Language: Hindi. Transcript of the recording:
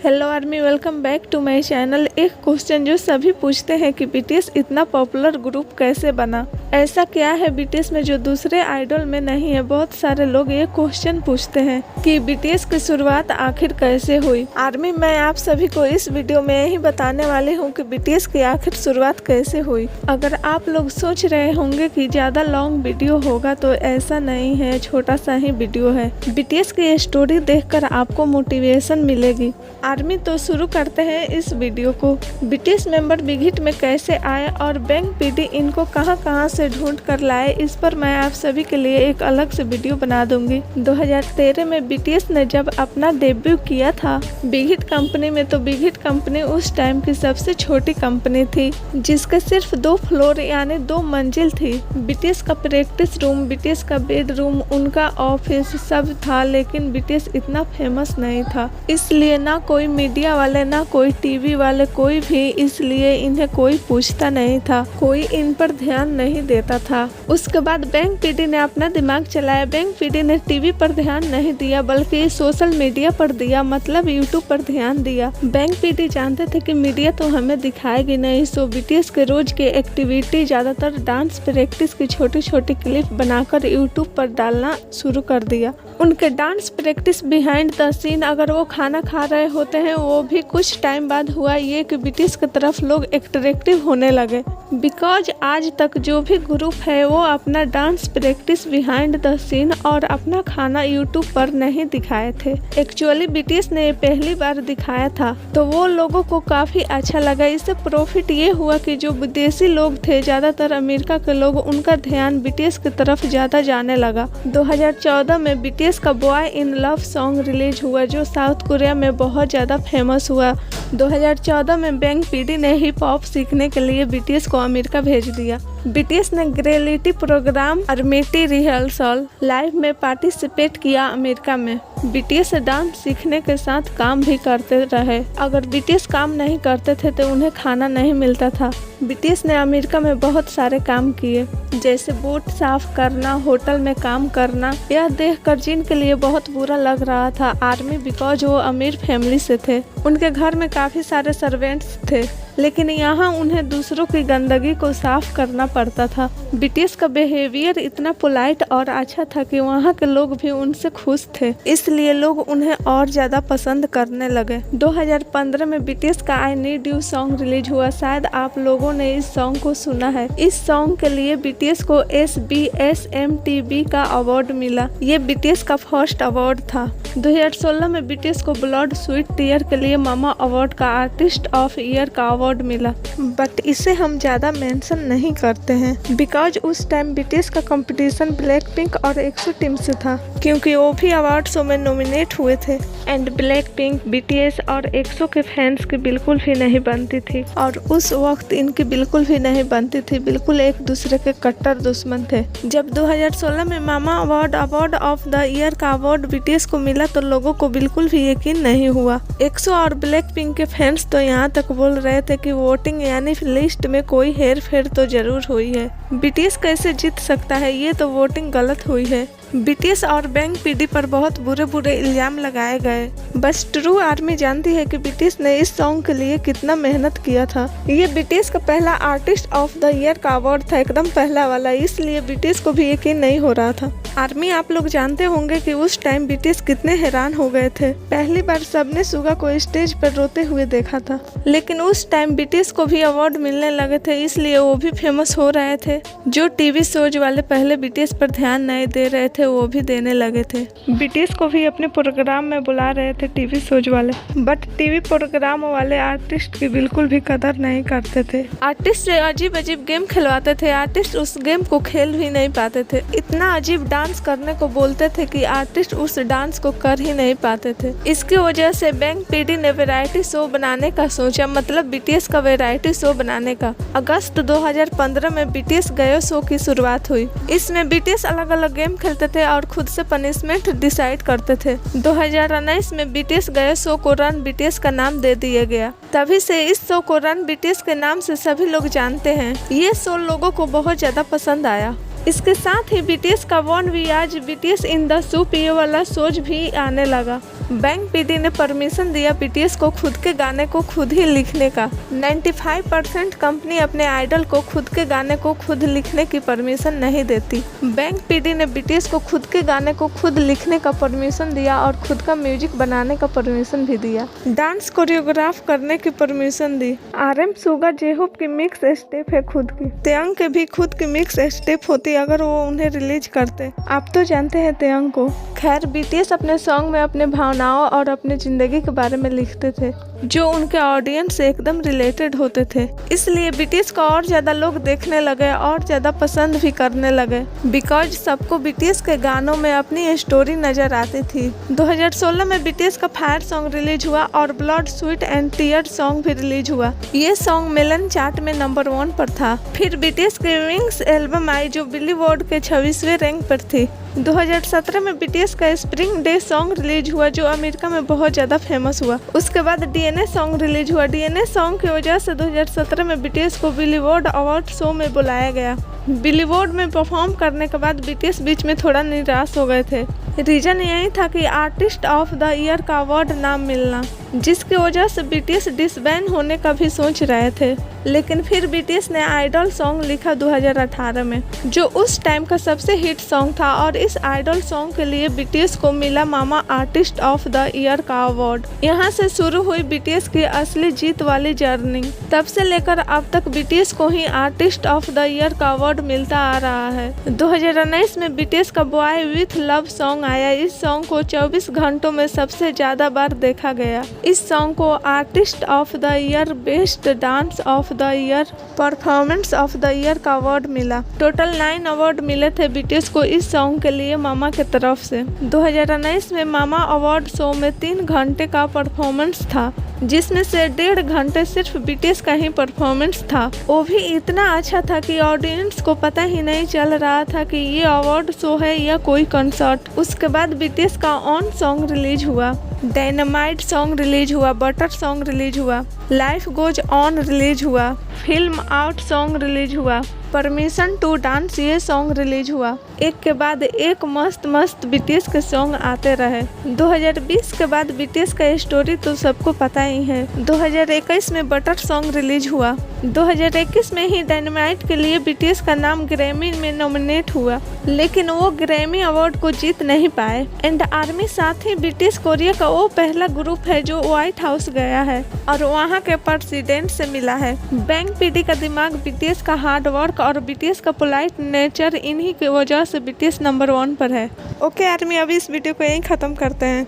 Hello army, welcome back to my channel. एक क्वेश्चन जो सभी पूछते हैं कि बीटीएस इतना पॉपुलर ग्रुप कैसे बना, ऐसा क्या है बीटीएस में जो दूसरे आइडल में नहीं है। बहुत सारे लोग ये क्वेश्चन पूछते हैं कि बीटीएस की शुरुआत आखिर कैसे हुई। आर्मी, मैं आप सभी को इस वीडियो में यही बताने वाली हूँ कि बीटीएस की आखिर शुरुआत कैसे हुई। अगर आप लोग सोच रहे होंगे कि ज़्यादा लॉन्ग वीडियो होगा, तो ऐसा नहीं है, छोटा सा ही वीडियो है। बीटीएस की स्टोरी देखकर आपको मोटिवेशन मिलेगी। आर्मी, तो शुरू करते हैं इस वीडियो को। बीटीएस मेंबर बिग हिट में कैसे आए और बैंग पीडी इनको कहां से ढूंढ कर लाए, इस पर मैं आप सभी के लिए एक अलग से वीडियो बना दूंगी। 2013 में बीटीएस ने जब अपना डेब्यू किया था बिग हिट कंपनी में, तो बिग हिट कंपनी उस टाइम की सबसे छोटी कंपनी थी, जिसके सिर्फ 2 फ्लोर यानी 2 मंजिल थी। बीटीएस का प्रैक्टिस रूम, बीटीएस का बेडरूम, उनका ऑफिस सब था, लेकिन बीटीएस इतना फेमस नहीं था, इसलिए ना कोई मीडिया वाले ना कोई टीवी वाले, कोई भी, इसलिए इन्हें कोई पूछता नहीं था, कोई इन पर ध्यान नहीं देता था। उसके बाद बैंग पीडी ने अपना दिमाग चलाया। बैंग पीडी ने टीवी पर ध्यान नहीं दिया, बल्कि सोशल मीडिया पर दिया, मतलब यूट्यूब पर ध्यान दिया। बैंग पीडी जानते थे कि मीडिया तो हमें दिखाएगी नहीं, सो बीटीएस के रोज के एक्टिविटी, ज्यादातर डांस प्रैक्टिस की छोटी छोटी क्लिप बनाकर यूट्यूब पर डालना शुरू कर दिया। उनके dance practice behind the scene, अगर वो खाना खा रहे होते हैं, वो भी कुछ टाइम बाद हुआ ये कि बीटीएस की तरफ लोग अट्रैक्टिव होने लगे। बिकॉज आज तक जो भी ग्रुप है वो अपना dance practice behind the scene और अपना खाना यूट्यूब पर नहीं दिखाए थे। एक्चुअली बीटीएस ने ये पहली बार दिखाया था, तो वो लोगों को काफी अच्छा लगा। इससे प्रॉफिट ये हुआ कि जो विदेशी लोग थे, ज्यादातर अमेरिका के लोग, उनका ध्यान बीटीएस की तरफ ज्यादा जाने लगा। 2014 में बीटीएस का boy in love song release हुआ, जो साउथ कोरिया में बहुत ज़्यादा फेमस हुआ। 2014 में बैंग पीडी ने हिप हॉप सीखने के लिए बीटीएस को अमेरिका भेज दिया। बीटीएस ने रियलिटी प्रोग्राम अरमेटी रिहर्सल लाइव में पार्टिसिपेट किया अमेरिका में। बीटीएस डांस सीखने के साथ काम भी करते रहे। अगर बीटीएस काम नहीं करते थे तो उन्हें खाना नहीं मिलता था। बीटीएस ने अमेरिका में बहुत सारे काम किए, जैसे बोट साफ करना, होटल में काम करना। यह देखकर जिनके लिए बहुत बुरा लग रहा था आर्मी, बिकॉज वो अमीर फैमिली से थे, उनके घर में काफ़ी सारे सर्वेंट्स थे, लेकिन यहाँ उन्हें दूसरों की गंदगी को साफ करना पड़ता था। बीटीएस का बिहेवियर इतना पोलाइट और अच्छा था कि वहाँ के लोग भी उनसे खुश थे, इसलिए लोग उन्हें और ज़्यादा पसंद करने लगे। 2015 में बीटीएस का I need you song release हुआ। शायद आप लोगों ने इस सॉन्ग को सुना है। इस सॉन्ग के लिए बीटीएस को SBSMTV का अवार्ड मिला। ये बीटीएस का फर्स्ट अवार्ड था। 2016 में बीटीएस को ब्लड स्वीट टीयर के लिए मामा अवार्ड का आर्टिस्ट ऑफ ईयर का अवार्ड मिला, बट इसे हम ज़्यादा मेंशन नहीं करते हैं, बिकॉज उस टाइम बीटीएस का कंपटीशन ब्लैक पिंक और एक्सो टीम से था, क्योंकि वो भी अवार्ड शो में नॉमिनेट हुए थे। एंड ब्लैक पिंक, बीटीएस और एक्सो के फैंस की बिल्कुल भी नहीं बनती थी, और उस वक्त इनकी बिल्कुल भी नहीं बनती थी, बिल्कुल एक दूसरे के कट्टर दुश्मन थे। जब 2016 में मामा अवार्ड ऑफ द ईयर का अवार्ड बीटीएस को मिला, तो लोगों को बिल्कुल भी यकीन नहीं हुआ। एक्सो और ब्लैक पिंक के फैंस तो यहाँ तक बोल रहे थे कि वोटिंग यानी लिस्ट में कोई हेर फेर तो जरूर हुई है, बीटीएस कैसे जीत सकता है, ये तो वोटिंग गलत हुई है। बीटीएस और बैंग पीडी पर बहुत बुरे इल्जाम लगाए गए। बस ट्रू आर्मी जानती है कि बीटीएस ने इस सॉन्ग के लिए कितना मेहनत किया था। ये बीटीएस का पहला आर्टिस्ट ऑफ द ईयर का अवार्ड था, एकदम पहला वाला, इसलिए बीटीएस को भी यकीन नहीं हो रहा था। आर्मी, आप लोग जानते होंगे कि उस टाइम बीटीएस कितने हैरान हो गए थे। पहली बार सबने सुगा को स्टेज पर रोते हुए देखा था, लेकिन उस टाइम बीटीएस को भी अवार्ड मिलने लगे थे, इसलिए वो भी फेमस हो रहे थे। जो टीवी शोज वाले पहले बीटीएस पर ध्यान नहीं दे रहे थे, वो भी देने लगे थे। बीटीएस को भी अपने प्रोग्राम में बुला रहे थे टीवी शोज वाले, बट टीवी प्रोग्राम वाले आर्टिस्ट की बिल्कुल भी कदर नहीं करते थे। आर्टिस्ट से अजीब अजीब गेम खिलवाते थे, आर्टिस्ट उस गेम को खेल भी नहीं पाते थे। इतना अजीब डांस करने को बोलते थे कि आर्टिस्ट उस डांस को कर ही नहीं पाते थे। इसकी वजह से बैंग पीडी ने वैरायटी शो बनाने का सोचा, मतलब बीटीएस का वैरायटी शो बनाने का। अगस्त 2015 में बीटीएस गयो शो की शुरुआत हुई। इसमें बीटीएस अलग अलग गेम खेलते थे और खुद से पनिशमेंट डिसाइड करते थे। 2019 में बीटीएस गयो शो को रन बीटीएस का नाम दे दिया गया। तभी से इस शो को रन बीटीएस के नाम से सभी लोग जानते हैं। ये शो लोगों को बहुत ज्यादा पसंद आया। इसके साथ ही बीटीएस का वन वी आज बीटीएस इन द सूप ये वाला शोज भी आने लगा। बैंक पीडी ने परमिशन दिया बीटीएस को खुद के गाने को खुद ही लिखने का। 95% कंपनी अपने आइडल को खुद के गाने को खुद लिखने की परमिशन नहीं देती। बैंक पीडी ने बीटीएस को खुद के गाने को खुद लिखने का परमिशन दिया और खुद का म्यूजिक बनाने का परमिशन भी दिया। डांस कोरियोग्राफ करने की परमिशन दी। RM सुगा जेहोप की मिक्स स्टेप है खुद की। तेयंग के भी खुद की मिक्स स्टेप होती अगर वो उन्हें रिलीज करते। आप तो जानते हैं तेयंग को। खैर बीटीएस अपने सॉन्ग में अपने भावनाओं और अपने जिंदगी के बारे में लिखते थे जो उनके ऑडियंस से एकदम रिलेटेड होते थे। इसलिए बीटीएस को और ज़्यादा लोग देखने लगे और ज़्यादा पसंद भी करने लगे बिकॉज सबको बीटीएस के गानों में अपनी स्टोरी नज़र आती थी। 2016 में बीटीएस का फायर सॉन्ग रिलीज हुआ और blood sweat and tear song भी रिलीज हुआ। ये सॉन्ग मेलन चार्ट में नंबर 1 पर था। फिर बीटीएस की विंग्स एल्बम आई जो बिलीबोर्ड के 26वें रैंक पर थी। 2017 में बीटीएस का स्प्रिंग डे सॉन्ग रिलीज हुआ जो अमेरिका में बहुत ज़्यादा फेमस हुआ। उसके बाद डीएनए सॉन्ग रिलीज हुआ। डीएनए सॉन्ग की वजह से 2017 में बीटीएस को बिलीबोर्ड अवार्ड शो में बुलाया गया। बिलीबोर्ड में परफॉर्म करने के बाद बीटीएस बीच में थोड़ा निराश हो गए थे। रीजन यही था कि आर्टिस्ट ऑफ द ईयर का अवार्ड ना मिलना, जिसकी वजह से बीटीएस डिसबैंड होने का भी सोच रहे थे। लेकिन फिर बीटीएस ने आइडल सॉन्ग लिखा 2018 में जो उस टाइम का सबसे हिट सॉन्ग था और इस आइडल सॉन्ग के लिए बीटीएस को मिला मामा आर्टिस्ट ऑफ द ईयर का अवार्ड। यहाँ से शुरू हुई बीटीएस की असली जीत वाली जर्नी। तब से लेकर अब तक बीटीएस को ही आर्टिस्ट ऑफ द ईयर का अवार्ड मिलता आ रहा है। 2019 में बीटीएस का बॉय विथ लव सॉन्ग आया। इस सॉन्ग को 24 घंटों में सबसे ज्यादा बार देखा गया। इस सॉन्ग को artist of the year, best dance of the year, performance of the year का अवार्ड मिला। टोटल 9 अवार्ड मिले थे बीटीएस को इस सॉन्ग के लिए मामा के तरफ से। 2019 में मामा अवार्ड शो में 3 घंटे का परफॉर्मेंस था जिसमें से 1.5 घंटे सिर्फ बीटीएस का ही परफॉर्मेंस था। वो भी इतना अच्छा था कि ऑडियंस को पता ही नहीं चल रहा था कि ये अवार्ड शो है या कोई कंसर्ट। उसके बाद बीटीएस का ऑन सॉन्ग रिलीज हुआ, डायनामाइट सॉन्ग रिलीज हुआ, बटर सॉन्ग रिलीज हुआ, लाइफ गोज ऑन रिलीज हुआ, फिल्म आउट सॉन्ग रिलीज हुआ, परमिशन टू डांस ये सॉन्ग रिलीज हुआ। एक के बाद एक मस्त मस्त बीटीएस के सॉन्ग आते रहे। 2020 के बाद बीटीएस का स्टोरी तो सबको पता ही है। 2021 में बटर सॉन्ग रिलीज हुआ। 2021 में ही डायनामाइट के लिए बीटीएस का नाम ग्रैमी में नॉमिनेट हुआ लेकिन वो ग्रैमी अवार्ड को जीत नहीं पाए। एंड आर्मी साथ ही बीटीएस कोरिया का वो पहला ग्रुप है जो व्हाइट हाउस गया है और वहाँ के प्रेसिडेंट से मिला है। बैंक पीडी का दिमाग, बीटीएस का हार्ड वर्क और बीटीएस का पोलाइट नेचर, इन्हीं की वजह से बीटीएस नंबर 1 पर है। ओके आर्मी, अभी इस वीडियो को यहीं ख़त्म करते हैं।